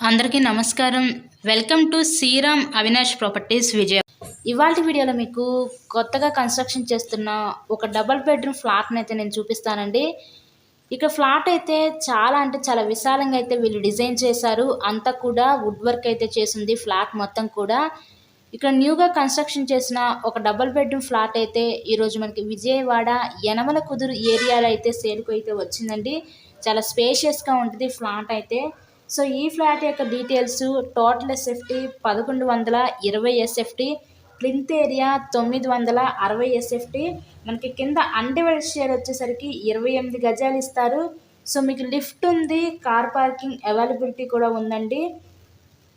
అందరికీ నమస్కారం. Welcome to Sriram Avinash properties Vijaya. ఇవాల్టి వీడియోలో మీకు కొత్తగా కన్స్ట్రక్షన్ చేస్తున్న ఒక డబుల్ బెడ్రూమ్ ఫ్లాట్ని అయితే నేను చూపిస్తానండి. ఇక ఫ్లాట్ అయితే చాలా అంటే చాలా విశాలంగా అయితే వీళ్ళు డిజైన్ చేశారు. అంతా కూడా వుడ్ వర్క్ అయితే చేసింది ఫ్లాట్ మొత్తం కూడా. ఇక్కడ న్యూగా కన్స్ట్రక్షన్ చేసిన ఒక డబుల్ బెడ్రూమ్ ఫ్లాట్ అయితే ఈరోజు మనకి విజయవాడ యనమల కుదురు ఏరియాలో అయితే సేల్కు అయితే వచ్చిందండి. చాలా స్పేషియస్గా ఉంటుంది ఫ్లాట్ అయితే. సో ఈ ఫ్లాట్ యొక్క details total SFT 1120 SFT, plinth area 960 SFT, మనకి కింద అన్డివైడెడ్ షేర్ వచ్చేసరికి 28 గజాలు ఇస్తారు. సో మీకు లిఫ్ట్ ఉంది, కార్ పార్కింగ్ అవైలబిలిటీ కూడా ఉందండి.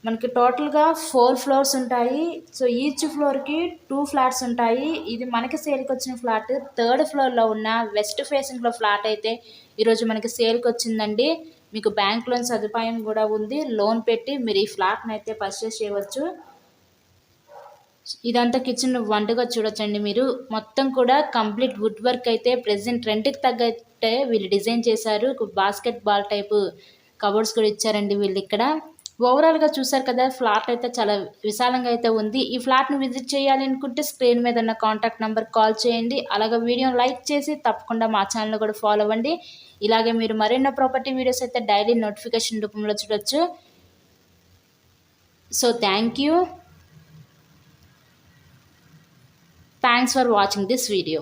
మనకి టోటల్గా 4 ఫ్లోర్స్ ఉంటాయి. సో ఈచ్ ఫ్లోర్కి 2 ఫ్లాట్స్ ఉంటాయి. ఇది మనకి సేల్కి వచ్చిన ఫ్లాట్ 3rd ఫ్లోర్లో ఉన్న వెస్ట్ ఫేసింగ్లో ఫ్లాట్ అయితే ఈరోజు మనకి సేల్కి వచ్చిందండి. మీకు బ్యాంక్ లోన్ సదుపాయం కూడా ఉంది. లోన్ పెట్టి మీరు ఈ ఫ్లాట్ని అయితే పర్చేస్ చేయవచ్చు. ఇదంతా కిచెన్ వంటగా చూడొచ్చండి. మీరు మొత్తం కూడా కంప్లీట్ వుడ్ వర్క్ అయితే ప్రెసెంట్ రెంట్కి తగ్గట్టే వీళ్ళు డిజైన్ చేశారు. బాస్కెట్ బాల్ టైపు కబోర్డ్స్ కూడా ఇచ్చారండి వీళ్ళు ఇక్కడ. ఓవరాల్గా చూసారు కదా, ఫ్లాట్ అయితే చాలా విశాలంగా అయితే ఉంది. ఈ ఫ్లాట్ని విజిట్ చేయాలి అనుకుంటే స్క్రీన్ మీద ఉన్న కాంటాక్ట్ నెంబర్ కాల్ చేయండి. అలాగే వీడియోని లైక్ చేసి తప్పకుండా మా ఛానల్ కూడా ఫాలో అవ్వండి. ఇలాగే మీరు మరెన్నో ప్రాపర్టీ వీడియోస్ అయితే డైలీ నోటిఫికేషన్ రూపంలో చూడొచ్చు. So thanks for watching this video.